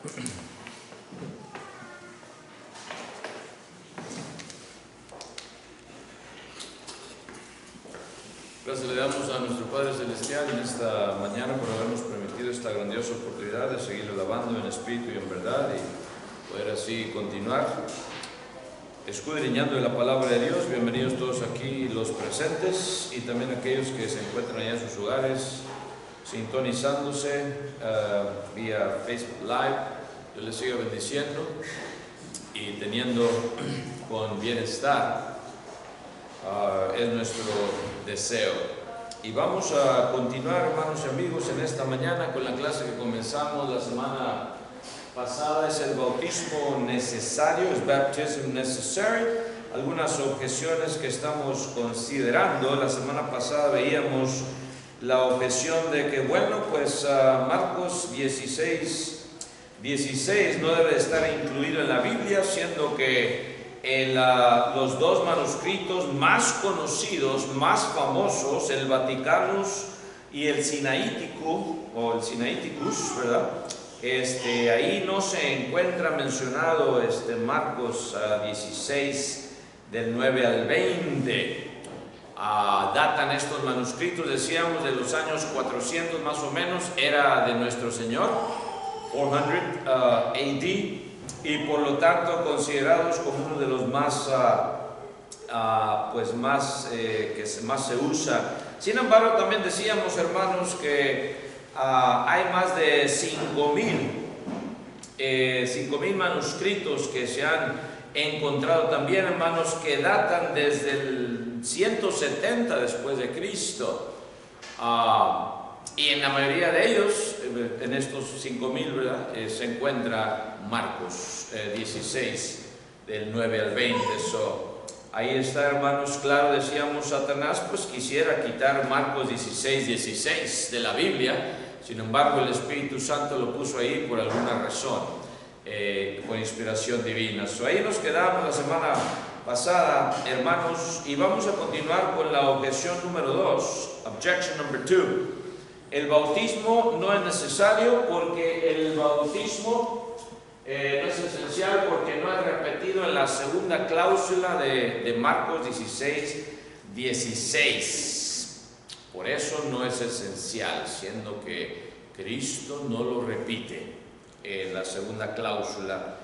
Gracias le damos a nuestro Padre Celestial en esta mañana por habernos permitido esta grandiosa oportunidad de seguir alabando en espíritu y en verdad y poder así continuar escudriñando de la palabra de Dios. Bienvenidos todos aquí los presentes y también aquellos que se encuentran allá en sus hogares sintonizándose vía Facebook Live. Dios les siga bendiciendo y teniendo con bienestar. Es nuestro deseo. Y vamos a continuar, hermanos y amigos, en esta mañana con la clase que comenzamos la semana pasada. Es el bautismo necesario, es baptism necessary. Algunas objeciones que estamos considerando. La semana pasada veíamos la objeción de que, bueno, pues Marcos 16 no debe estar incluido en la Biblia, siendo que los dos manuscritos más conocidos, más famosos, el Vaticanus y el Sinaiticus, o el Sinaiticus, ¿verdad? Ahí no se encuentra mencionado Marcos 16 del 9 al 20. Datan estos manuscritos, decíamos, de los años 400 más o menos, era de nuestro Señor, 400 AD. Y por lo tanto considerados como uno de los más, que más se usa. Sin embargo, también decíamos, hermanos, que hay más de 5,000 manuscritos que se han encontrado también, hermanos, que datan desde el 170 después de Cristo. Y en la mayoría de ellos, en estos 5,000, ¿verdad? Se encuentra Marcos 16, del 9 al 20. Ahí está, hermanos, claro, decíamos, Satanás pues quisiera quitar Marcos 16 de la Biblia. Sin embargo, el Espíritu Santo lo puso ahí por alguna razón, con inspiración divina. Ahí nos quedamos la semana pasada, hermanos, y vamos a continuar con la objeción número 2, objection number 2. El bautismo no es necesario porque el bautismo no es esencial porque no es repetido en la segunda cláusula de Marcos 16. Por eso no es esencial, siendo que Cristo no lo repite en la segunda cláusula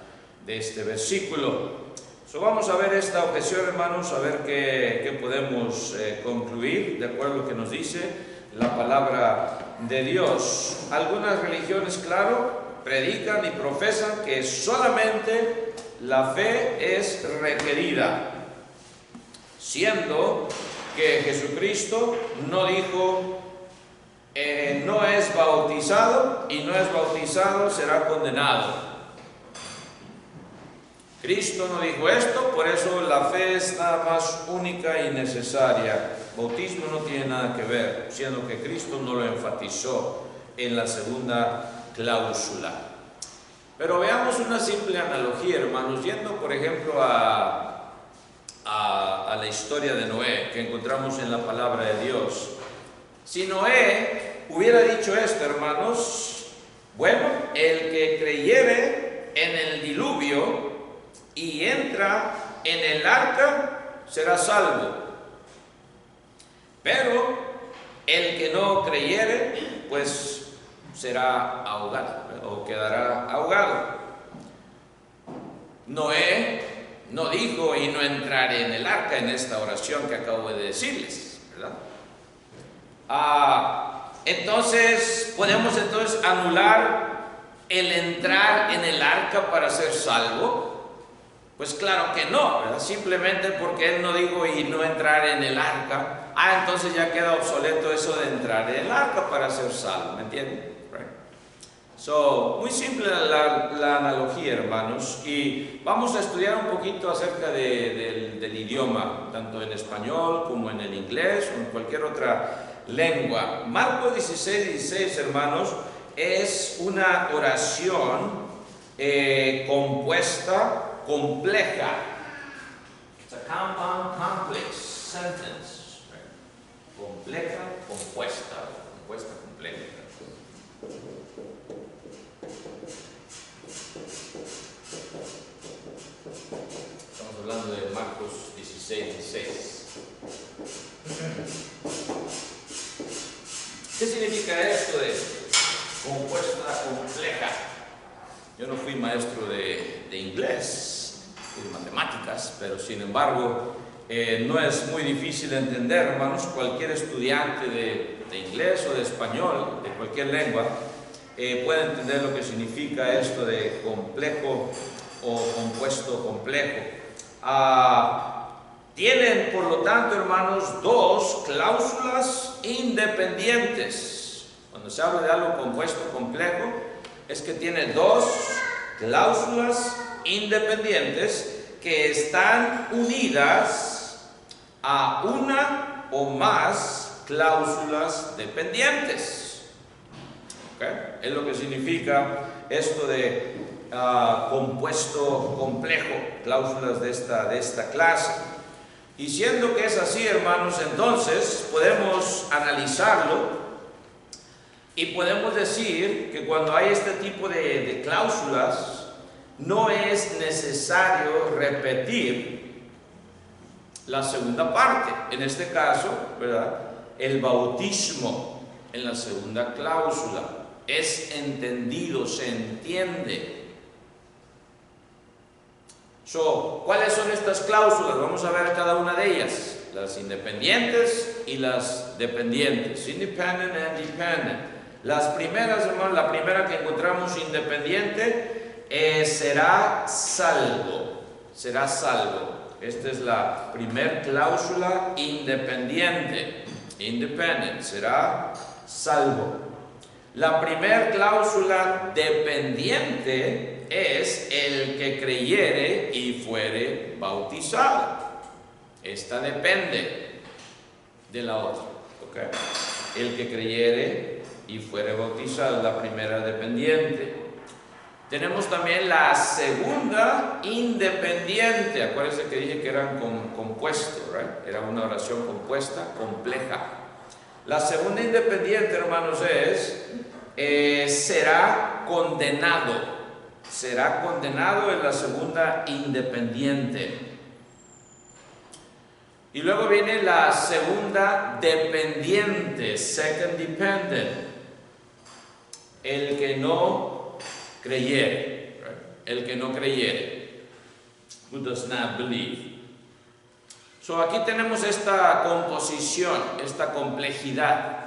de este versículo. Vamos a ver esta objeción, hermanos, a ver qué podemos concluir de acuerdo a lo que nos dice la palabra de Dios. Algunas religiones, claro, predican y profesan que solamente la fe es requerida, siendo que Jesucristo no dijo no es bautizado y no es bautizado será condenado. Cristo no dijo esto, por eso la fe es nada más única y necesaria. Bautismo no tiene nada que ver, siendo que Cristo no lo enfatizó en la segunda cláusula. Pero veamos una simple analogía, hermanos, yendo por ejemplo a la historia de Noé, que encontramos en la palabra de Dios. Si Noé hubiera dicho esto, hermanos, bueno, el que creyere en el diluvio y entra en el arca será salvo, pero el que no creyere pues será ahogado o quedará ahogado. Noé no dijo y no entraré en el arca en esta oración que acabo de decirles, ¿verdad? Entonces podemos anular el entrar en el arca para ser salvo. Pues claro que no, ¿verdad? Simplemente porque él no dijo y no entrar en el arca, entonces ya queda obsoleto eso de entrar en el arca para ser salvo, ¿me entienden? Right? Muy simple la analogía, hermanos, y vamos a estudiar un poquito acerca del idioma, tanto en español como en el inglés o en cualquier otra lengua. Marcos 16, hermanos, es una oración compuesta, compleja. It's a compound, complex sentence. Right? Compleja, compuesta, compleja. hablando de Marcos 16:16. ¿Qué significa esto de compuesta compleja? Yo no fui maestro de inglés, fui de matemáticas, pero sin embargo no es muy difícil de entender, hermanos. Cualquier estudiante de inglés o de español, de cualquier lengua, puede entender lo que significa esto de complejo o compuesto complejo. Tienen, por lo tanto, hermanos, dos cláusulas independientes. Cuando se habla de algo compuesto complejo, es que tiene dos cláusulas independientes que están unidas a una o más cláusulas dependientes. ¿Okay? Es lo que significa esto de compuesto complejo, cláusulas de esta clase. Y siendo que es así, hermanos, entonces podemos analizarlo y podemos decir que cuando hay este tipo de cláusulas, no es necesario repetir la segunda parte. En este caso, ¿verdad?, el bautismo en la segunda cláusula es entendido, se entiende. ¿Cuáles son estas cláusulas? Vamos a ver cada una de ellas. Las independientes y las dependientes. Independent and dependent. Las primeras, hermanos, la primera que encontramos independiente será salvo. Será salvo. Esta es la primera cláusula independiente. Independent, será salvo. La primera cláusula dependiente es el que creyere y fuere bautizado. Esta depende de la otra. ¿Okay? El que creyere y fuere bautizado, la primera dependiente. Tenemos también la segunda independiente. Acuérdense que dije que eran compuestos, ¿right? Era una oración compuesta, compleja. La segunda independiente, hermanos, será condenado. Será condenado en la segunda independiente. Y luego viene la segunda dependiente, second dependent. El que no creyere, right? El que no creyere. Who does not believe. Aquí tenemos esta composición, esta complejidad.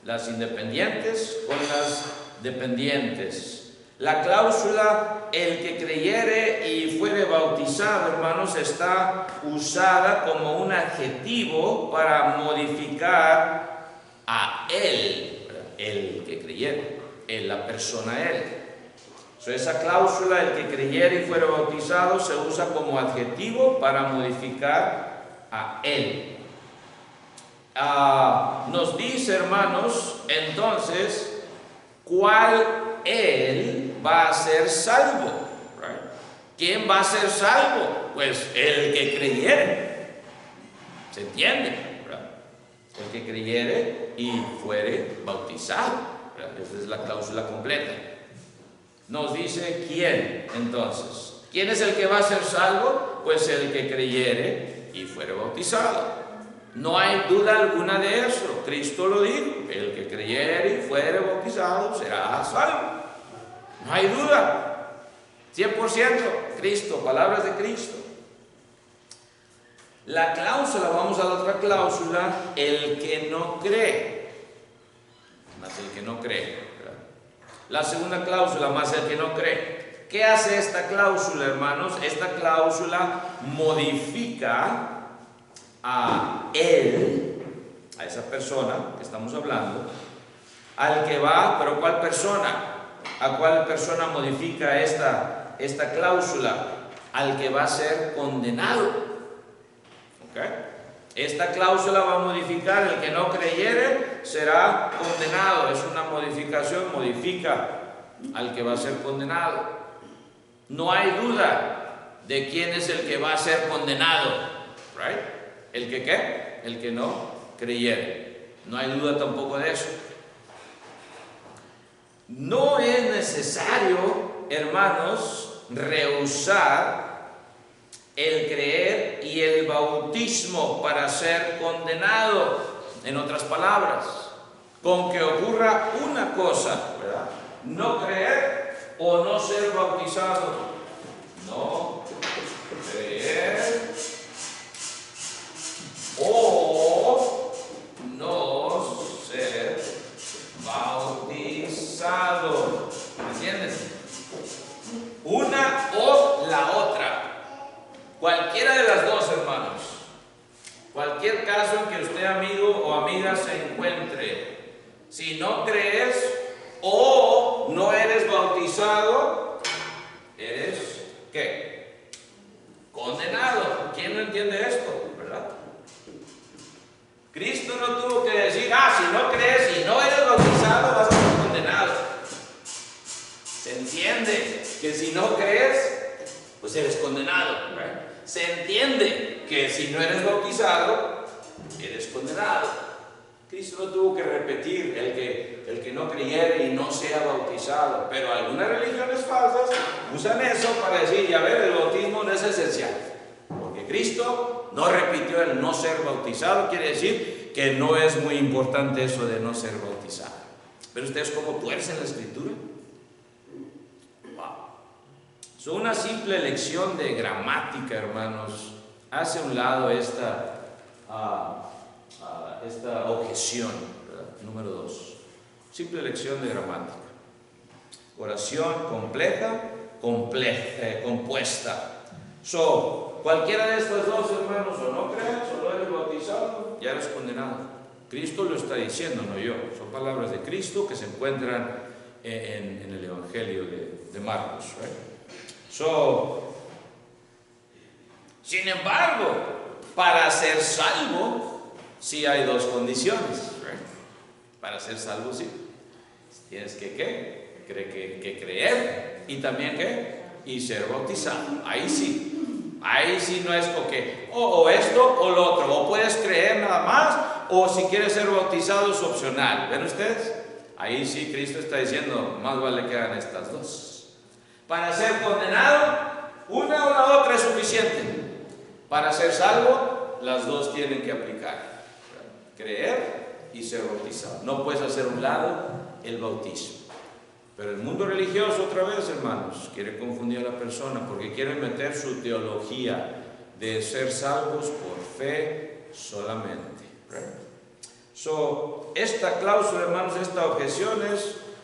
Las independientes con las dependientes. La cláusula, el que creyere y fuere bautizado, hermanos, está usada como un adjetivo para modificar a él, el que creyere, la persona él. Esa cláusula, el que creyere y fuere bautizado, se usa como adjetivo para modificar a él. Nos dice, hermanos, entonces, ¿cuál él va a ser salvo? Right? ¿Quién va a ser salvo? Pues el que creyere. ¿Se entiende? Right? El que creyere y fuere bautizado. Right? Esa es la cláusula completa. Nos dice quién, entonces. ¿Quién es el que va a ser salvo? Pues el que creyere y fuere bautizado. No hay duda alguna de eso. Cristo lo dijo. El que creyere y fuere bautizado será salvo. No hay duda. 100% Cristo, palabras de Cristo. La cláusula, vamos a la otra cláusula, el que no cree. Más el que no cree. ¿Verdad? La segunda cláusula, más el que no cree. ¿Qué hace esta cláusula, hermanos? Esta cláusula modifica a él, a esa persona que estamos hablando, al que va, pero ¿cuál persona? ¿A cuál persona modifica esta cláusula? Al que va a ser condenado. ¿Okay? Esta cláusula va a modificar, el que no creyere será condenado. Es una modificación, modifica al que va a ser condenado. No hay duda de quién es el que va a ser condenado. ¿Right? ¿El que qué? El que no creyere. No hay duda tampoco de eso. No es necesario, hermanos, rehusar el creer y el bautismo para ser condenado. En otras palabras, con que ocurra una cosa, ¿verdad? No creer o no ser bautizado. No creer o no ser bautizado. ¿Me entiendes? Una o la otra. Cualquiera de las dos, hermanos. Cualquier caso en que usted, amigo o amiga, se encuentre, si no crees o no eres bautizado, eres ¿qué? Condenado. ¿Quién no entiende esto? ¿Verdad? Cristo no tuvo que decir, si no crees y no eres bautizado, vas a ser condenado. Se entiende que si no crees, pues eres condenado, ¿verdad? Se entiende que si no eres bautizado, eres condenado. Cristo no tuvo que repetir el que no creyere y no sea bautizado, pero algunas religiones falsas usan eso para decir, ya ver, el bautismo no es esencial, porque Cristo no repitió el no ser bautizado, quiere decir que no es muy importante eso de no ser bautizado. ¿Ven ustedes cómo tuercen la Escritura? Es una simple lección de gramática, hermanos, hace a un lado esta objeción, ¿verdad? Número 2. Simple lección de gramática. Oración compleja, compuesta. Cualquiera de estas dos, hermanos, o no crees o no eres bautizado, ya eres condenado. Cristo lo está diciendo, no yo. Son palabras de Cristo que se encuentran en el Evangelio de Marcos, ¿right? Sin embargo, para ser salvo, sí hay dos condiciones, ¿right? Para ser salvo, sí. Tienes que creer y también y ser bautizado. Ahí sí no es o esto o lo otro. O puedes creer nada más, o si quieres ser bautizado es opcional. ¿Ven ustedes? Ahí sí Cristo está diciendo, más vale que hagan estas dos. Para ser condenado, una o la otra es suficiente. Para ser salvo, las dos tienen que aplicar. Creer y ser bautizado. No puedes hacer a un lado el bautismo. Pero el mundo religioso, otra vez, hermanos, quiere confundir a la persona porque quiere meter su teología de ser salvos por fe solamente. Esta cláusula, hermanos, esta objeción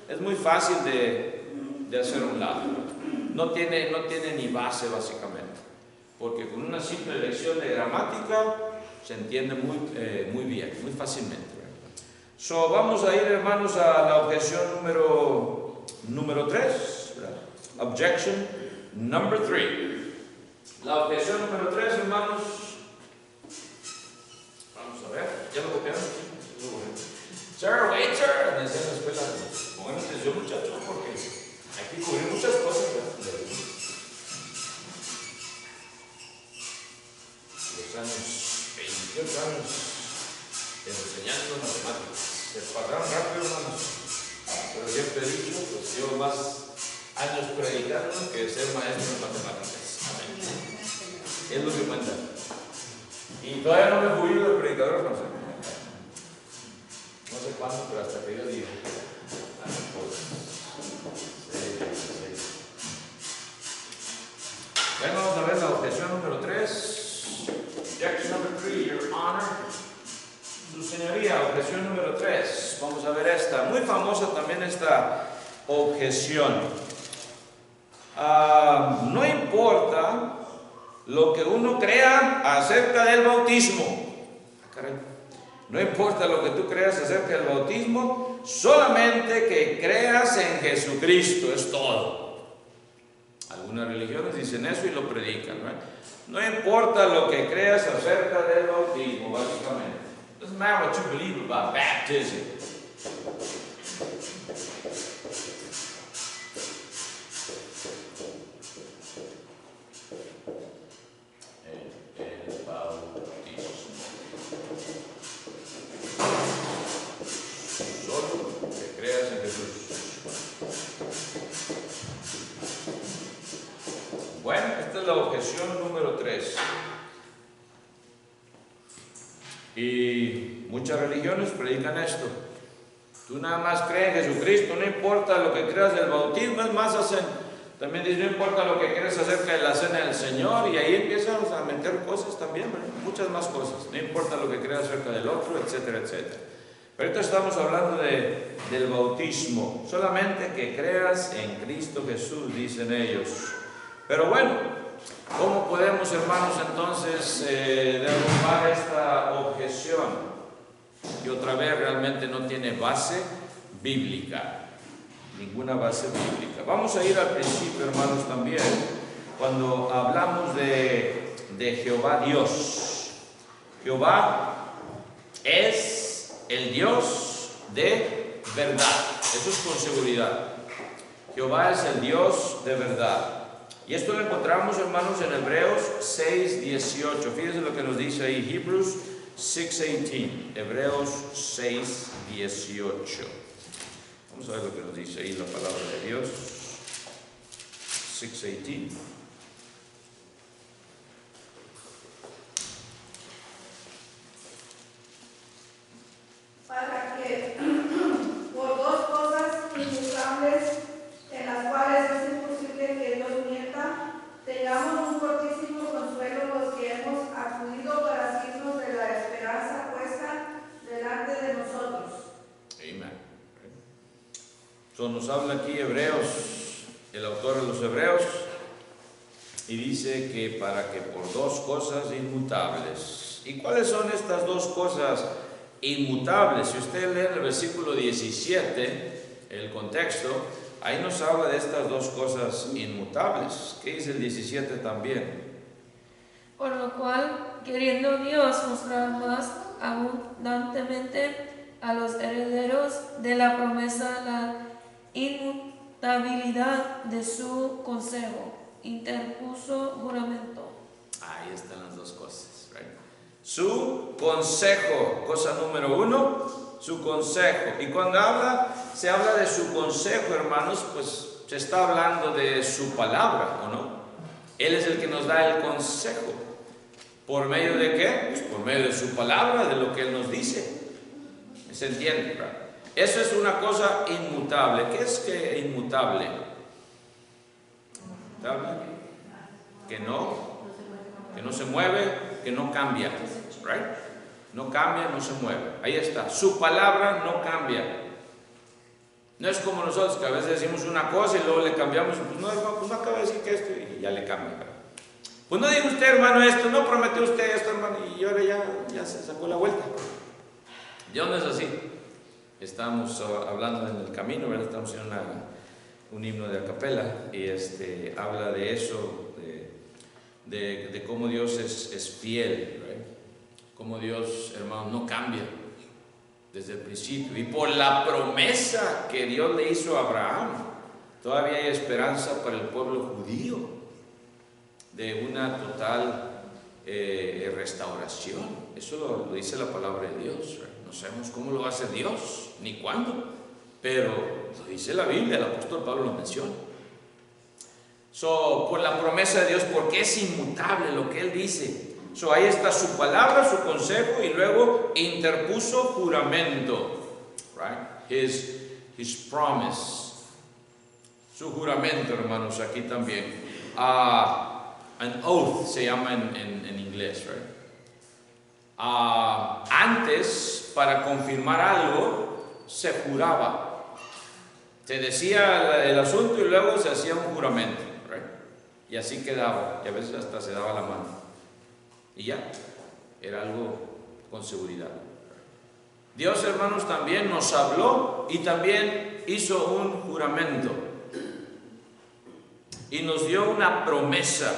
es muy fácil de hacer a un lado. No tiene ni base, básicamente, porque con una simple lección de gramática se entiende muy bien, muy fácilmente. Vamos a ir, hermanos, a la objeción número 3. Objection number 3. La objeción número 3, hermanos. Vamos a ver, ¿ya lo copiaron? Sir, waiter, me decían en la escuela, pongan atención, muchachos, porque hay que cubrir muchas cosas, ¿verdad? Los años, 28 años enseñando matemáticas. Se pasaron rápido, hermanos. Pero siempre he dicho, pues llevo más años predicando que ser maestro en matemáticas. Amén. Es lo que cuenta. Y todavía no me jubilo de predicador, no sé. No sé cuándo, pero hasta que yo diga. Bueno, vamos a ver la objeción número 3. Objection number 3, Your Honor. Su señoría, objeción número 3. Vamos a ver esta. Muy famosa también esta objeción. No importa lo que uno crea acerca del bautismo. No importa lo que tú creas acerca del bautismo, solamente que creas en Jesucristo, es todo. Algunas religiones dicen eso y lo predican, ¿no? No importa lo que creas acerca del bautismo, básicamente. Doesn't matter what you believe about baptism. El bautismo. Solo que creas en Jesús. Bueno, esta Esta es la objeción número 3. Y muchas religiones predican esto. Tú nada más crees en Jesucristo, no importa lo que creas del bautismo, es más, también dice, no importa lo que creas acerca de la cena del Señor, y ahí empiezan a meter cosas también, ¿verdad? Muchas más cosas, no importa lo que creas acerca del otro, etcétera, etcétera. Pero ahorita estamos hablando del bautismo, solamente que creas en Cristo Jesús, dicen ellos. Pero bueno, ¿cómo podemos, hermanos, entonces derrumbar esta objeción? Que otra vez realmente no tiene base bíblica, ninguna base bíblica. Vamos a ir al principio, hermanos, también, cuando hablamos de Jehová Dios. Jehová es el Dios de verdad, eso es con seguridad. Jehová es el Dios de verdad. Y esto lo encontramos, hermanos, en Hebreos 6:18. Fíjense lo que nos dice ahí, Hebrews 6:18, Hebreos 6:18. Vamos a ver lo que nos dice ahí la palabra de Dios. 6:18. Para que por dos cosas inmutables en las cuales es imposible que Dios mienta, tengamos un fortísimo consuelo los que hemos acudido para asirnos de la esperanza puesta delante de nosotros. Amén. Nos habla aquí Hebreos, el autor de los Hebreos, y dice que para que por dos cosas inmutables. ¿Y cuáles son estas dos cosas inmutables? Si usted lee el versículo 17, el contexto, ahí nos habla de estas dos cosas inmutables. ¿Qué dice el 17 también? Por lo cual, queriendo Dios mostrar más abundantemente a los herederos de la promesa la inmutabilidad de su consejo, interpuso juramento. Ahí están las dos cosas, right? Su consejo, cosa número 1, su consejo. Y cuando se habla de su consejo, hermanos, pues se está hablando de su palabra, ¿o no? Él es el que nos da el consejo. ¿Por medio de qué? Pues por medio de su palabra, de lo que Él nos dice. ¿Se entiende? ¿Verdad? Eso es una cosa inmutable. ¿Qué es que inmutable? ¿Inmutable? Que no se mueve, que no cambia. Right? No cambia, no se mueve. Ahí está. Su palabra no cambia. No es como nosotros que a veces decimos una cosa y luego le cambiamos. Pues no, hermano, pues no acaba de decir que esto y ya le cambia. ¿Verdad? Pues no dijo usted, hermano, esto, no prometió usted esto, hermano, y ahora ya se sacó la vuelta. ¿De dónde es así? Estamos hablando en el camino, ¿verdad? Estamos en un himno de a capela y habla de eso, de cómo Dios es fiel, ¿right? Cómo Dios, hermano, no cambia desde el principio. Y por la promesa que Dios le hizo a Abraham, todavía hay esperanza para el pueblo judío de una total restauración. Eso lo dice la palabra de Dios, ¿right? No sabemos cómo lo va a hacer Dios, ni cuándo, pero lo dice la Biblia, el apóstol Pablo lo menciona. Por la promesa de Dios, porque es inmutable lo que Él dice. Ahí está su palabra, su consejo, y luego interpuso juramento, right? His promise. Su juramento, hermanos, aquí también. An oath se llama en inglés, right? Antes, para confirmar algo, se juraba. Se decía el asunto y luego se hacía un juramento, right? Y así quedaba, y a veces hasta se daba la mano. Y ya, era algo con seguridad. Dios, hermanos, también nos habló y también hizo un juramento. Y nos dio una promesa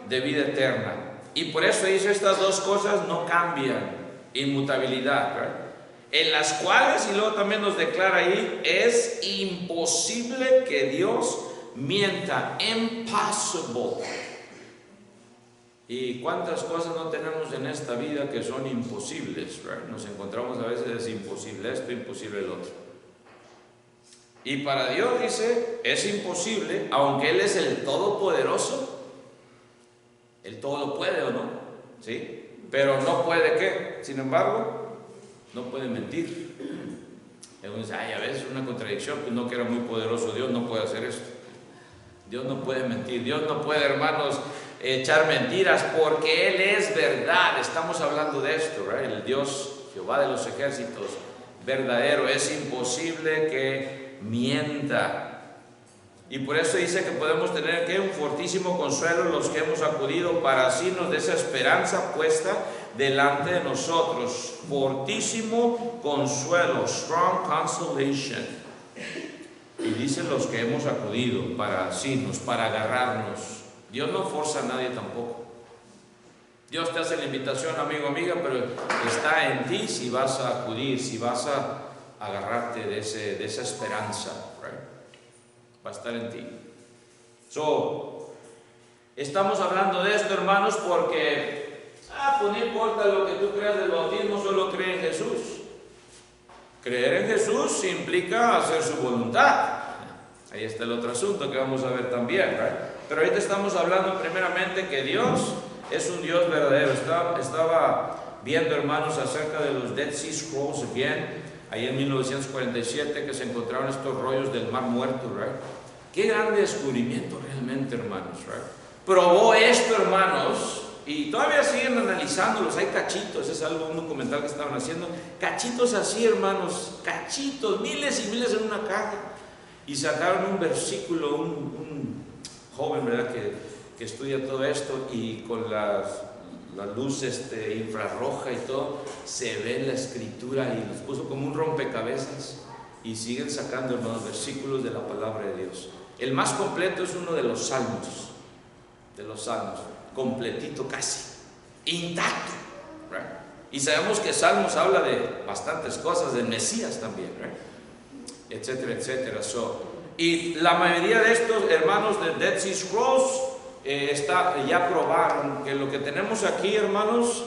de vida eterna. Y por eso dice, estas dos cosas no cambian, inmutabilidad, ¿verdad? En las cuales, y luego también nos declara ahí, es imposible que Dios mienta, impossible. ¿Y cuántas cosas no tenemos en esta vida que son imposibles, ¿verdad? Nos encontramos a veces, es imposible esto, imposible el otro. Y para Dios, dice, es imposible, aunque Él es el Todopoderoso. Él todo lo puede, ¿o no? ¿Sí? Pero no puede, ¿qué? Sin embargo, no puede mentir. Algunos dicen, ay, a veces una contradicción, pues no, que era muy poderoso Dios, no puede hacer esto. Dios no puede mentir, Dios no puede, hermanos, echar mentiras, porque Él es verdad. Estamos hablando de esto, ¿right? El Dios, Jehová de los ejércitos, verdadero, es imposible que mienta. Y por eso dice que podemos tener que un fortísimo consuelo los que hemos acudido para asirnos de esa esperanza puesta delante de nosotros. Fortísimo consuelo, strong consolation. Y dicen los que hemos acudido para asirnos, para agarrarnos. Dios no forza a nadie tampoco. Dios te hace la invitación, amigo, amiga, pero está en ti si vas a acudir, si vas a agarrarte de esa esperanza, right? Va a estar en ti. Estamos hablando de esto, hermanos, porque pues no importa lo que tú creas del bautismo, solo cree en Jesús. Creer en Jesús implica hacer su voluntad. Ahí está el otro asunto que vamos a ver también, right? Pero ahorita estamos hablando primeramente que Dios es un Dios verdadero. Estaba viendo, hermanos, acerca de los Dead Sea Scrolls bien, ahí en 1947, que se encontraron estos rollos del Mar Muerto, right? Qué gran descubrimiento realmente, hermanos, right? Probó esto, hermanos, y todavía siguen analizándolos. Hay cachitos, es algo, un documental que estaban haciendo, cachitos así, hermanos, cachitos, miles y miles en una caja, y sacaron un versículo, un joven, ¿verdad?, que estudia todo esto, y con la luz infrarroja y todo, se ve la escritura y los puso como un rompecabezas, y siguen sacando, hermanos, versículos de la palabra de Dios. El más completo es uno de los salmos, completito casi, intacto, right? Y sabemos que Salmos habla de bastantes cosas, del Mesías también, right? Etcétera, etcétera. Y la mayoría de estos hermanos de Dead Sea Scrolls ya probaron que lo que tenemos aquí, hermanos,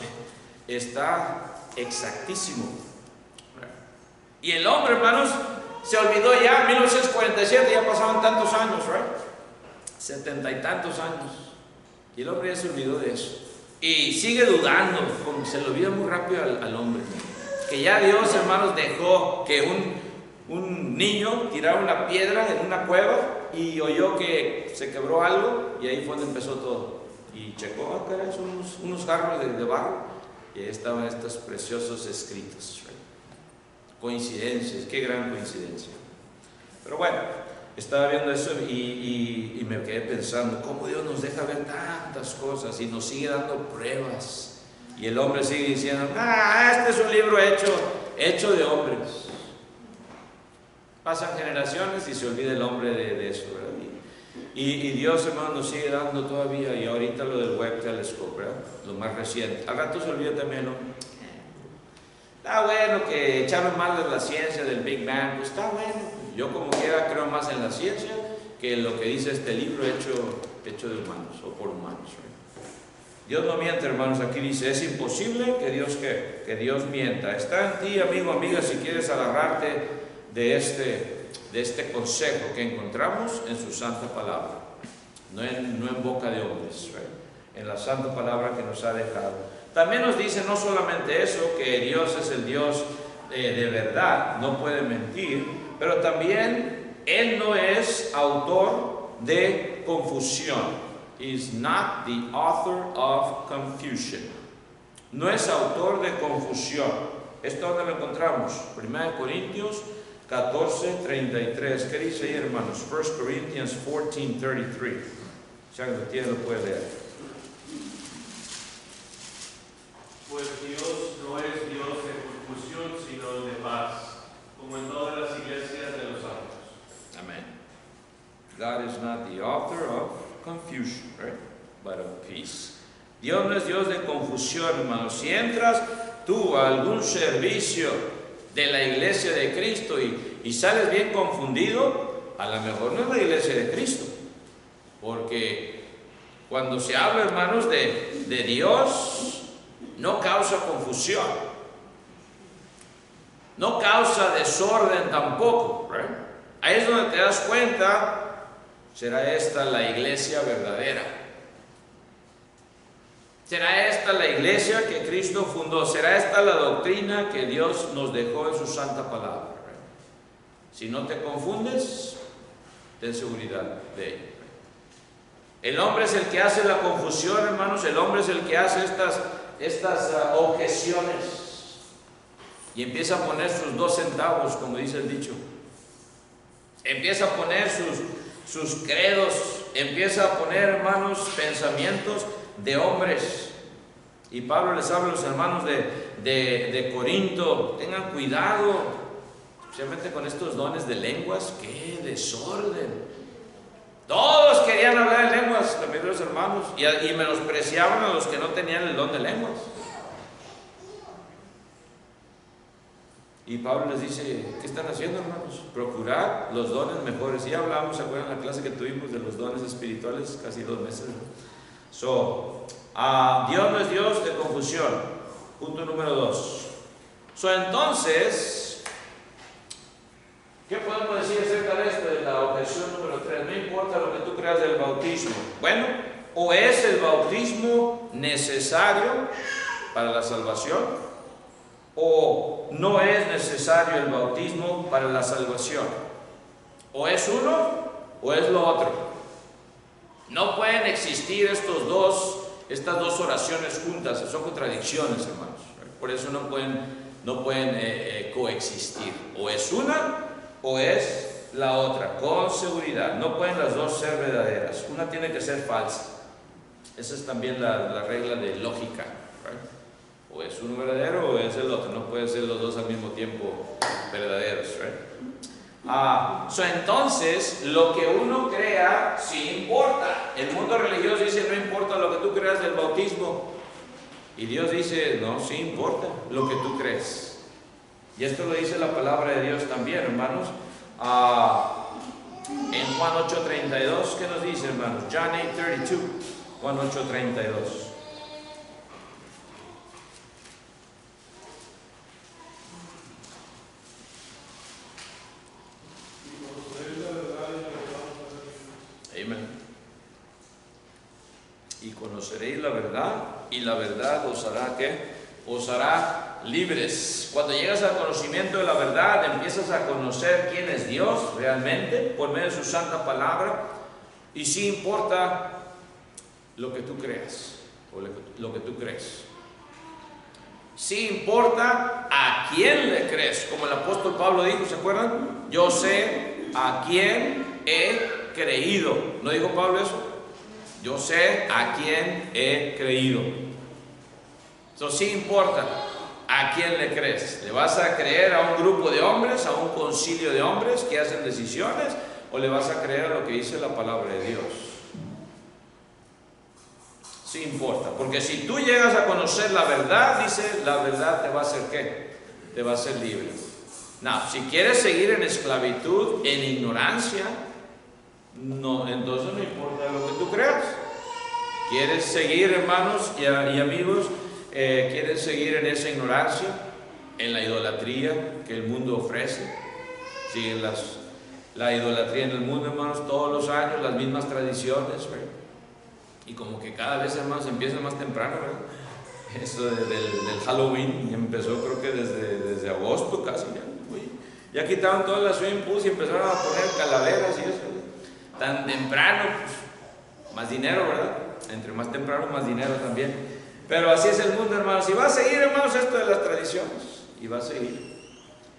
está exactísimo. Y el hombre, hermanos, se olvidó ya, en 1947, ya pasaban tantos años, right? 70 y tantos años. Y el hombre ya se olvidó de eso. Y sigue dudando, como se le olvida muy rápido al hombre. Que ya Dios, hermanos, dejó que un niño tirara una piedra en una cueva y oyó que se quebró algo, y ahí fue donde empezó todo. Y checó, caray, son unos jarros de barro, y ahí estaban estos preciosos escritos, right? Coincidencias, qué gran coincidencia. Pero bueno, estaba viendo eso y me quedé pensando cómo Dios nos deja ver tantas cosas y nos sigue dando pruebas, y el hombre sigue diciendo, este es un libro hecho de hombres. Pasan generaciones y se olvida el hombre de eso, ¿verdad? Y Dios, hermano, nos sigue dando todavía, y ahorita lo del Webb Telescope, ¿verdad?, lo más reciente. Al rato se olvida también, ¿no? Está bueno que echaron mal de la ciencia del Big Bang, pues está bueno. Yo como quiera creo más en la ciencia que en lo que dice este libro hecho de humanos o por humanos, ¿right? Dios no miente, hermanos. Aquí dice, es imposible que Dios mienta. Está en ti, amigo, amiga, si quieres agarrarte de este consejo que encontramos en su santa palabra, no en boca de hombres, right? En la santa palabra que nos ha dejado. También nos dice no solamente eso, que Dios es el Dios de verdad, no puede mentir, pero también Él no es autor de confusión. Is not the author of confusion. No es autor de confusión. ¿Esto dónde lo encontramos? 1 Corintios 14:33. ¿Qué dice ahí, hermanos? 1 Corinthians 14:33. Si alguien lo tiene, lo puede leer. Pues Dios no es Dios de confusión, sino de paz, como en todas las iglesias de los santos. Amén. God is not the author of confusion, right? But of peace. Dios no es Dios de confusión, hermanos. Si entras tú a algún servicio de la iglesia de Cristo y sales bien confundido, a lo mejor no es la iglesia de Cristo. Porque cuando se habla, hermanos, de Dios, no causa confusión, no causa desorden tampoco, right? Ahí es donde te das cuenta, ¿será esta la iglesia verdadera? ¿Será esta la iglesia que Cristo fundó? ¿Será esta la doctrina que Dios nos dejó en su santa palabra? Si no te confundes, ten seguridad de ello. El hombre es el que hace la confusión, hermanos. El hombre es el que hace estas objeciones y empieza a poner sus 2 centavos, como dice el dicho. Empieza a poner sus credos, empieza a poner, hermanos, pensamientos de hombres. Y Pablo les habla a los hermanos de Corinto: tengan cuidado, especialmente con estos dones de lenguas. ¡Qué desorden! Todos querían hablar en lenguas, también los hermanos, y menospreciaban a los que no tenían el don de lenguas. Y Pablo les dice: ¿qué están haciendo, hermanos? Procurar los dones mejores. Y hablamos, ¿se acuerdan la clase que tuvimos de los dones espirituales? Casi 2 meses, ¿no? Dios no es Dios de confusión. Punto número 2. Entonces, ¿qué podemos decir acerca de esto? De la objeción número 3. No importa lo que tú creas del bautismo. Bueno, o es el bautismo necesario para la salvación, o no es necesario el bautismo para la salvación. O es uno o es lo otro. No pueden existir estas dos oraciones juntas. Son contradicciones, hermanos. Por eso no pueden coexistir. O es una o es la otra, con seguridad. No pueden las dos ser verdaderas. Una tiene que ser falsa. Esa es también la regla de lógica, ¿right? O es uno verdadero o es el otro. No pueden ser los dos al mismo tiempo verdaderos, ¿right? Entonces, lo que uno crea sí importa. El mundo religioso dice: no importa lo que tú creas del bautismo. Y Dios dice: no, sí importa lo que tú crees. Y esto lo dice la palabra de Dios también, hermanos. En Juan 8:32, ¿qué nos dice, hermanos? John 8:32, Juan 8:32. Amén. Y conoceréis la verdad, y la verdad os hará ¿qué? Os hará libres. Cuando llegas al conocimiento de la verdad, empiezas a conocer quién es Dios realmente por medio de su santa palabra. Y sí importa lo que tú creas o lo que tú crees. Sí importa a quién le crees, como el apóstol Pablo dijo, ¿se acuerdan? Yo sé a quién he creído. ¿No dijo Pablo eso? Yo sé a quién he creído. Eso sí importa a quién le crees. ¿Le vas a creer a un grupo de hombres, a un concilio de hombres que hacen decisiones, o le vas a creer a lo que dice la palabra de Dios? Sí importa, porque si tú llegas a conocer la verdad, dice, la verdad te va a hacer ¿qué? Te va a hacer libre. No, si quieres seguir en esclavitud, en ignorancia, no, entonces no importa lo que tú creas. ¿Quieres seguir, hermanos y amigos? ¿Quieres seguir en esa ignorancia, en la idolatría que el mundo ofrece? Siguen la idolatría en el mundo, hermanos, todos los años, las mismas tradiciones, ¿verdad? Y como que cada vez, hermanos, empieza más temprano, ¿verdad? Eso del Halloween empezó, creo que desde agosto casi, ya quitaron todas las swimming pools y empezaron a poner calaveras y eso, ¿verdad? Tan temprano, pues, más dinero, ¿verdad? Entre más temprano, más dinero también. Pero así es el mundo, hermanos. Y va a seguir, hermanos, esto de las tradiciones. Y va a seguir.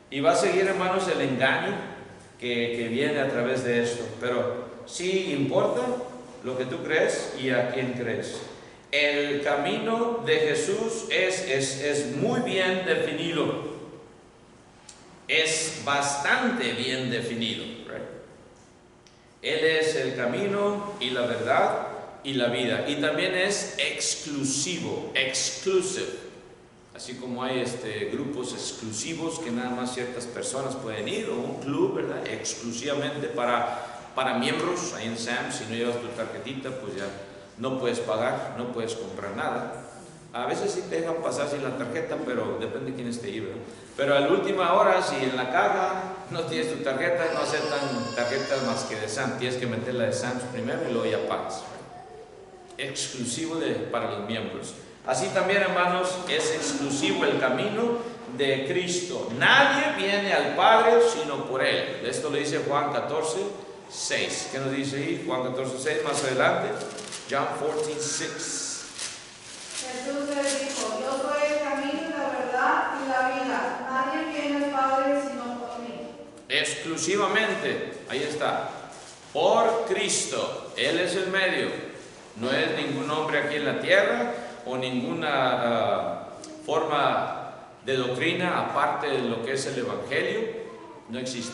Y va a seguir, hermanos, el engaño que viene a través de esto. Pero sí importa lo que tú crees y a quién crees. El camino de Jesús es muy bien definido. Es bastante bien definido, ¿right? Él es el camino y la verdad y la vida. Y también es exclusivo, exclusive. Así como hay grupos exclusivos que nada más ciertas personas pueden ir, o un club, ¿verdad? Exclusivamente para miembros. Ahí en Sam's, si no llevas tu tarjetita, pues ya no puedes pagar, no puedes comprar nada. A veces sí te dejan pasar sin la tarjeta, pero depende de quién esté ahí, ¿verdad? Pero a la última hora, si en la caja no tienes tu tarjeta, no aceptan tarjetas más que de Sam's. Tienes que meter la de Sam's primero y luego ya pagas. Exclusivo para los miembros. Así también, hermanos, es exclusivo el camino de Cristo. Nadie viene al Padre sino por Él. Esto lo dice Juan 14, 6. ¿Qué nos dice ahí? Juan 14, 6, más adelante. John 14, 6. Jesús les dijo, yo soy el camino, la verdad y la vida. Nadie viene al Padre sino por mí. Exclusivamente, ahí está, por Cristo. Él es el medio. No es ningún hombre aquí en la tierra o ninguna forma de doctrina aparte de lo que es el Evangelio. No existe.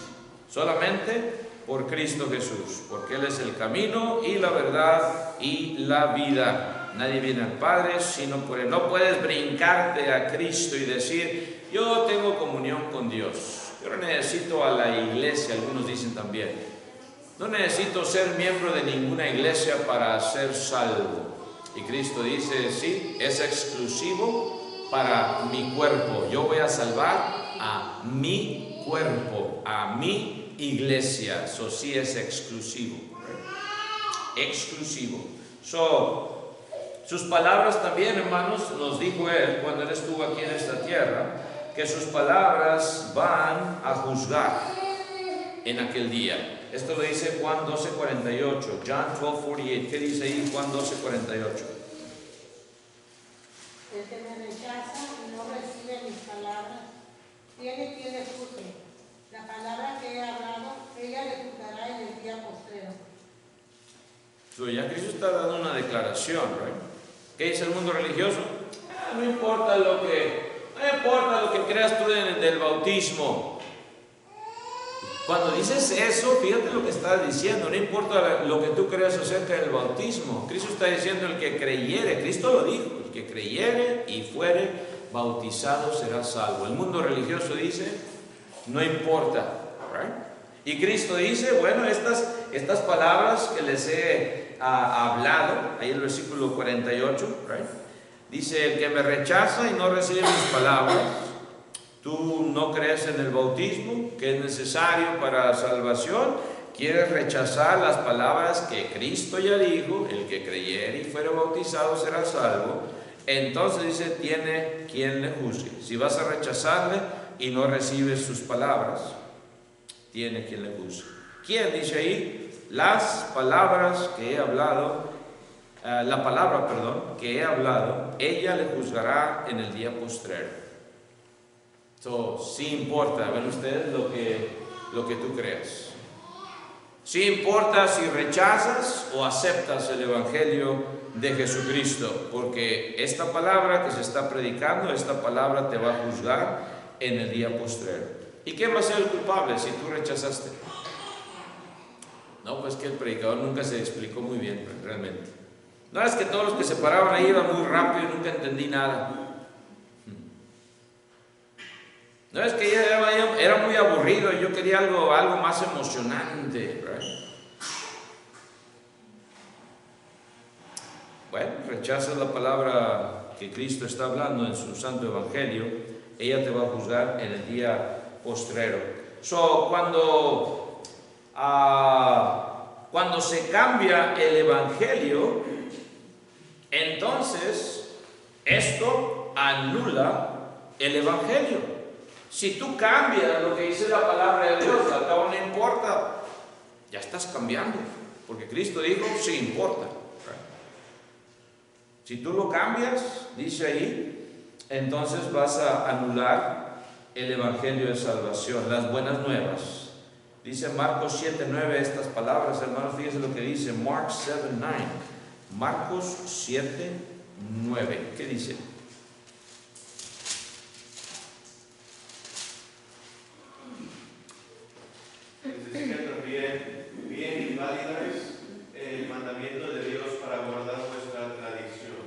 Solamente por Cristo Jesús, porque Él es el camino y la verdad y la vida. Nadie viene al Padre sino por Él. No puedes brincarte a Cristo y decir, yo tengo comunión con Dios, yo no necesito a la iglesia. Algunos dicen también, no necesito ser miembro de ninguna iglesia para ser salvo. Y Cristo dice, sí, es exclusivo para mi cuerpo. Yo voy a salvar a mi cuerpo, a mi iglesia. Eso sí es exclusivo. Exclusivo. Sus palabras también, hermanos, nos dijo Él cuando Él estuvo aquí en esta tierra, que sus palabras van a juzgar en aquel día. Esto lo dice Juan 12:48. John 12:48. ¿Qué dice ahí Juan 12:48? El que me rechaza y no recibe mis palabras, tiene quien le juzgue. La palabra que he hablado, ella le juzgará en el día postrero. Ya Cristo está dando una declaración, ¿right? ¿Qué dice el mundo religioso? No importa lo que creas tú del bautismo. Cuando dices eso, fíjate lo que estás diciendo. No importa lo que tú creas acerca del bautismo. Cristo está diciendo el que creyere. Cristo lo dijo. El que creyere y fuere bautizado será salvo. El mundo religioso dice, no importa. ¿Right? Y Cristo dice, bueno, estas palabras que les he hablado, ahí el versículo 48, right? Dice, el que me rechaza y no recibe mis palabras, tú no crees en el bautismo que es necesario para la salvación, quieres rechazar las palabras que Cristo ya dijo, el que creyere y fuere bautizado será salvo. Entonces dice, tiene quien le juzgue. Si vas a rechazarle y no recibes sus palabras, tiene quien le juzgue. ¿Quién dice ahí? Las palabras que he hablado, la palabra, perdón, que he hablado, ella le juzgará en el día postrero. Sí importa, ven ustedes lo que tú creas. Sí importa si rechazas o aceptas el Evangelio de Jesucristo, porque esta palabra que se está predicando, esta palabra te va a juzgar en el día postrero. ¿Y quién va a ser el culpable si tú rechazaste? No, pues que el predicador nunca se explicó muy bien, realmente. No es que todos los que se paraban ahí iban muy rápido y nunca entendí nada. No es que era muy aburrido y yo quería algo más emocionante, right? Bueno, rechazas la palabra que Cristo está hablando en su santo evangelio, ella te va a juzgar en el día postrero. Cuando se cambia el evangelio, entonces esto anula el evangelio. Si tú cambias lo que dice la palabra de Dios, al cabo no importa, ya estás cambiando, porque Cristo dijo, sí importa. Si tú lo cambias, dice ahí, entonces vas a anular el evangelio de salvación, las buenas nuevas. Dice Marcos 7:9 estas palabras, hermanos, fíjense lo que dice Mark 7:9. Marcos 7:9. ¿Qué dice? Necesitan también bien y válidas el mandamiento de Dios para guardar vuestra tradición.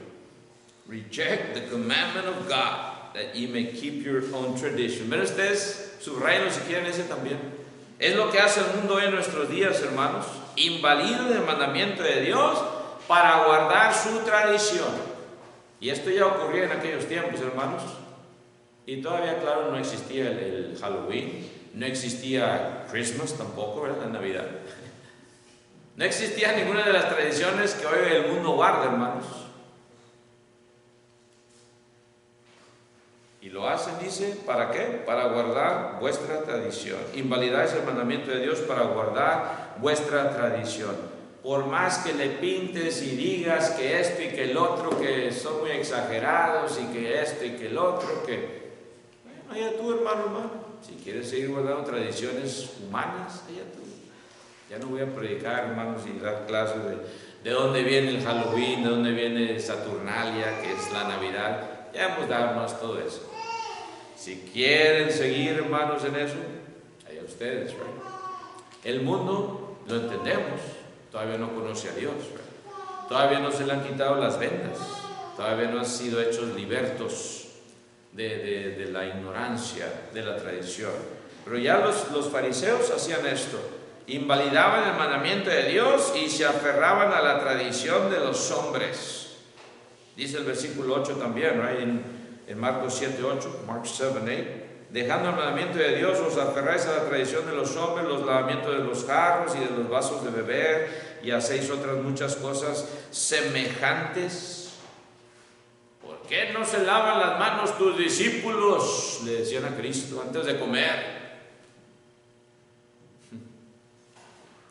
Reject the commandment of God, that ye may keep your own tradition. Ven ustedes, subrayen si quieren ese también. Es lo que hace el mundo hoy en nuestros días, hermanos. Invalida el mandamiento de Dios para guardar su tradición. Y esto ya ocurría en aquellos tiempos, hermanos. Y todavía, claro, no existía el Halloween, No existía Christmas tampoco, ¿verdad? La Navidad. No existía ninguna de las tradiciones que hoy el mundo guarda, hermanos. Y lo hacen, dice, ¿para qué? Para guardar vuestra tradición. Invalidáis el mandamiento de Dios para guardar vuestra tradición. Por más que le pintes y digas que esto y que el otro, que son muy exagerados y que esto y que el otro, que... Bueno, allá tú, hermano. Si quieres seguir guardando tradiciones humanas, allá tú. Ya no voy a predicar, hermanos, y dar clases de dónde viene el Halloween, de dónde viene Saturnalia, que es la Navidad. Ya hemos dado más todo eso. Si quieren seguir, hermanos, en eso, allá ustedes, ¿right? El mundo, lo entendemos, todavía no conoce a Dios, ¿right? Todavía no se le han quitado las vendas, todavía no han sido hechos libertos de la ignorancia, de la tradición. Pero ya los fariseos hacían esto, invalidaban el mandamiento de Dios y se aferraban a la tradición de los hombres. Dice el versículo 8 también, ¿right? En Marcos 7:8, Mark 7:8, dejando el mandamiento de Dios, os aferráis a la tradición de los hombres, los lavamientos de los jarros y de los vasos de beber, y hacéis otras muchas cosas semejantes. ¿Por qué no se lavan las manos tus discípulos?, le decían a Cristo antes de comer.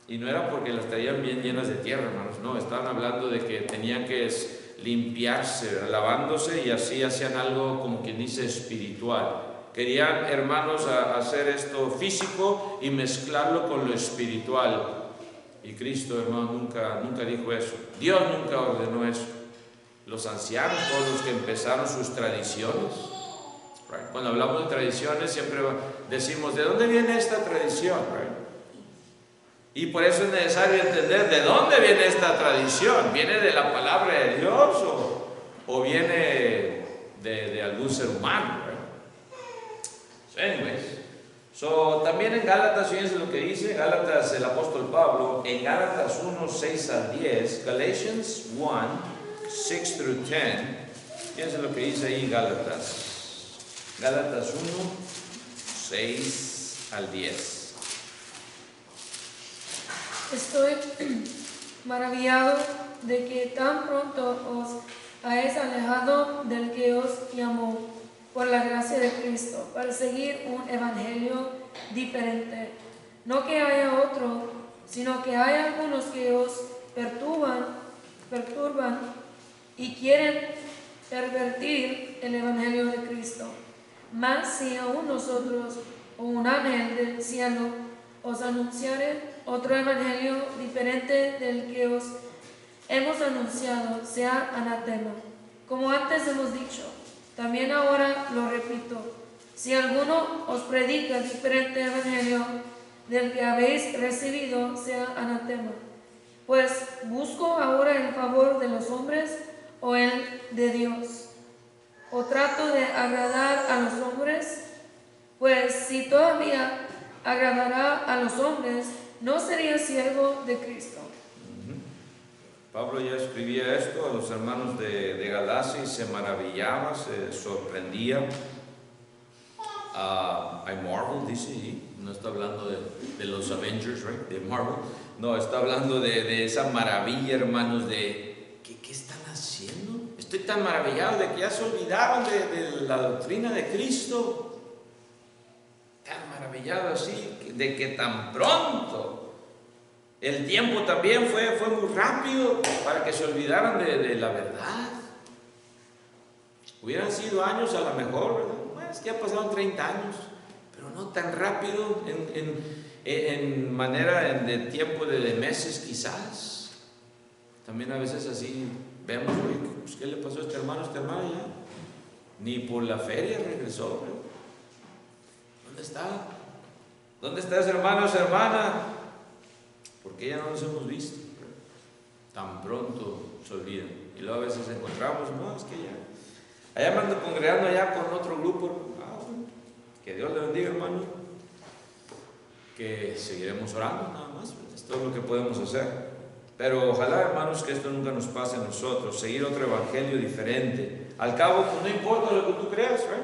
Y no era porque las traían bien llenas de tierra, hermanos, no, estaban hablando de que tenían que limpiarse, lavándose, y así hacían algo, como quien dice, espiritual. Querían, hermanos, hacer esto físico y mezclarlo con lo espiritual. Y Cristo, hermano, nunca dijo eso. Dios nunca ordenó eso. Los ancianos, todos los que empezaron sus tradiciones, right? Cuando hablamos de tradiciones siempre decimos, ¿de dónde viene esta tradición? Right? Y por eso es necesario entender de dónde viene esta tradición. ¿Viene de la palabra de Dios o viene de algún ser humano? Right? También en Gálatas, fíjense lo que dice Gálatas, el apóstol Pablo, en Gálatas 1, 6 al 10, Galatians 1, 6 through 10, fíjense lo que dice ahí Gálatas 1, 6 al 10. Estoy maravillado de que tan pronto os hayáis alejado del que os llamó por la gracia de Cristo para seguir un evangelio diferente. No que haya otro, sino que hay algunos que os perturban y quieren pervertir el evangelio de Cristo. Mas si aún nosotros o un ángel del cielo os anunciare otro evangelio diferente del que os hemos anunciado, sea anatema. Como antes hemos dicho, también ahora lo repito, si alguno os predica diferente evangelio del que habéis recibido, sea anatema. Pues busco ahora el favor de los hombres o el de Dios. ¿O trato de agradar a los hombres? Pues si todavía agradara a los hombres, no sería siervo de Cristo. Pablo ya escribía esto a los hermanos de Galacia y se maravillaba, se sorprendía. I marvel, dice, no está hablando de los Avengers, right? De Marvel. No, está hablando de esa maravilla, hermanos, de ¿qué están haciendo? Estoy tan maravillado de que ya se olvidaron de la doctrina de Cristo. Tan maravillado así, de que tan pronto. El tiempo también fue muy rápido para que se olvidaran de la verdad. Hubieran sido años a lo mejor, ¿verdad? Bueno, es que ya pasaron 30 años, pero no tan rápido en manera de tiempo de meses quizás. También a veces así vemos, pues, ¿qué le pasó a este hermano ya? Ni por la feria regresó, ¿verdad? ¿Dónde está? ¿Dónde está ese hermano, esa hermana? Porque ya no nos hemos visto. Tan pronto se olvidan. Y luego a veces encontramos, no, es que ya. Allá me ando congregando allá con otro grupo. Bueno, que Dios le bendiga, hermano. Que seguiremos orando nada más. Es todo lo que podemos hacer. Pero ojalá, hermanos, que esto nunca nos pase a nosotros. Seguir otro evangelio diferente. Al cabo, pues no importa lo que tú creas, ¿right?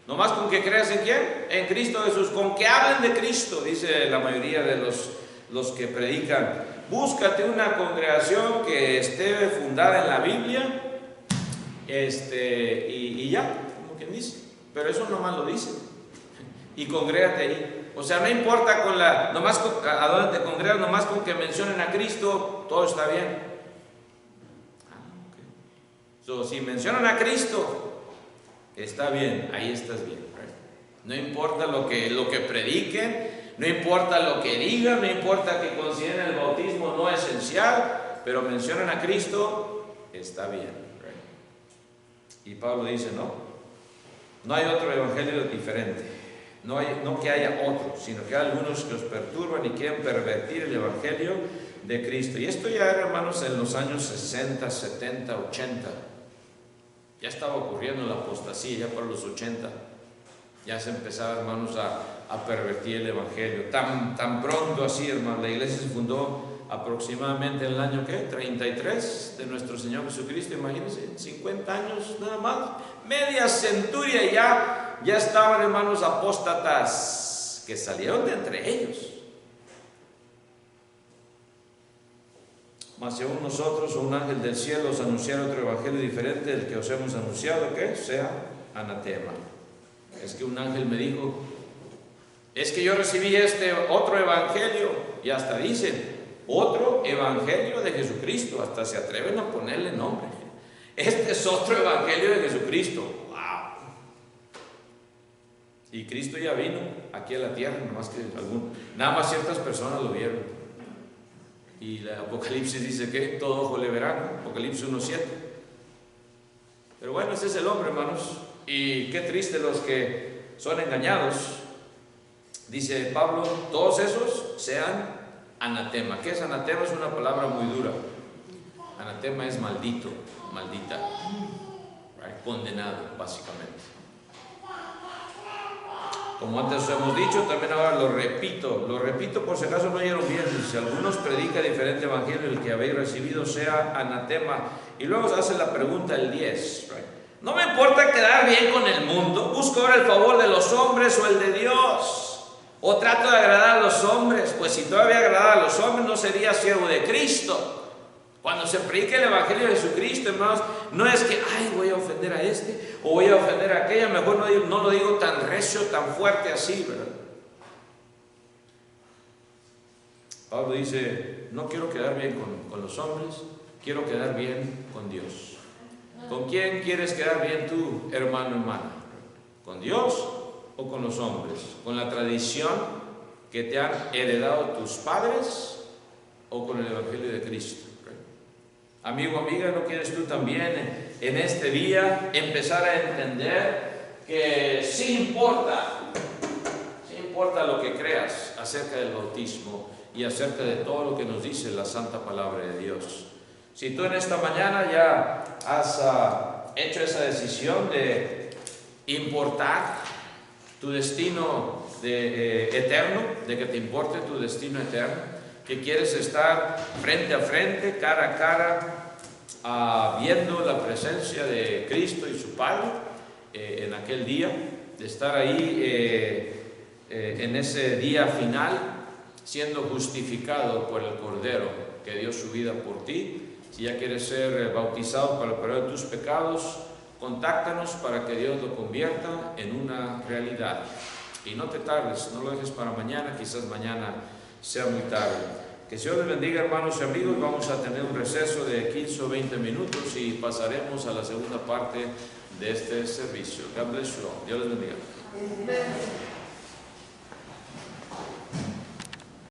Nomás con que creas en quién, en Cristo Jesús, con que hablen de Cristo, dice la mayoría de los que predican. Búscate una congregación que esté fundada en la Biblia, y ya, como quien dice. Pero eso nomás lo dice. Y congrégate ahí. O sea, no importa a dónde te congregas, nomás con que mencionen a Cristo, todo está bien. So, si mencionan a Cristo, está bien, ahí estás bien. No importa lo que prediquen, no importa lo que digan, no importa que consideren el bautismo no esencial, pero mencionan a Cristo, está bien. Y Pablo dice, no hay otro evangelio diferente. No que haya otro, sino que hay algunos que os perturban y quieren pervertir el evangelio de Cristo. Y esto ya era, hermanos, en los años 60, 70, 80. Ya estaba ocurriendo la apostasía, ya por los 80. Ya se empezaba, hermanos, a pervertir el evangelio. Tan pronto así, hermanos. La iglesia se fundó aproximadamente en el año, 33 de nuestro Señor Jesucristo. Imagínense, 50 años nada más. Media centuria ya estaban, hermanos, apóstatas que salieron de entre ellos. Mas si aún nosotros o un ángel del cielo os anunciara otro evangelio diferente del que os hemos anunciado, que sea anatema. Es que un ángel me dijo, es que yo recibí este otro evangelio, y hasta dicen, otro evangelio de Jesucristo, hasta se atreven a ponerle nombre. Este es otro evangelio de Jesucristo. ¡Wow! Y Cristo ya vino aquí a la tierra, nada más ciertas personas lo vieron. Y el Apocalipsis dice que todo ojo le verá, Apocalipsis 1:7. Pero bueno, ese es el hombre, hermanos. Y qué triste los que son engañados. Dice Pablo, todos esos sean anatema. ¿Qué es anatema? Es una palabra muy dura. Anatema es maldito, maldita, condenado, básicamente. Como antes hemos dicho, también ahora lo repito por si acaso no oyeron bien. Si algunos predica diferente evangelio, el que habéis recibido sea anatema. Y luego se hace la pregunta el 10. No me importa quedar bien con el mundo, busco ahora el favor de los hombres o el de Dios, o trato de agradar a los hombres. Pues si todavía agradara a los hombres, no sería siervo de Cristo. Cuando se predica el evangelio de Jesucristo, hermanos, no es que, voy a ofender a este o voy a ofender a aquella, mejor no lo digo tan recio, tan fuerte así, ¿verdad? Pablo dice, no quiero quedar bien con los hombres, quiero quedar bien con Dios. ¿Con quién quieres quedar bien tú, hermano, hermana? ¿Con Dios o con los hombres? ¿Con la tradición que te han heredado tus padres o con el evangelio de Cristo? Amigo, amiga, ¿no quieres tú también en este día empezar a entender que sí importa lo que creas acerca del bautismo y acerca de todo lo que nos dice la santa palabra de Dios? Si tú en esta mañana ya has hecho esa decisión de importar tu destino eterno, de que te importe tu destino eterno, que quieres estar frente a frente, cara a cara, viendo la presencia de Cristo y su Padre en aquel día, de estar ahí en ese día final, siendo justificado por el Cordero que dio su vida por ti. Si ya quieres ser bautizado para el perdón de tus pecados, contáctanos para que Dios lo convierta en una realidad. Y no te tardes, no lo dejes para mañana, quizás mañana sea muy tarde. Que el Señor les bendiga, hermanos y amigos. Vamos a tener un receso de 15 o 20 minutos y pasaremos a la segunda parte de este servicio. God bless you all. Dios les bendiga.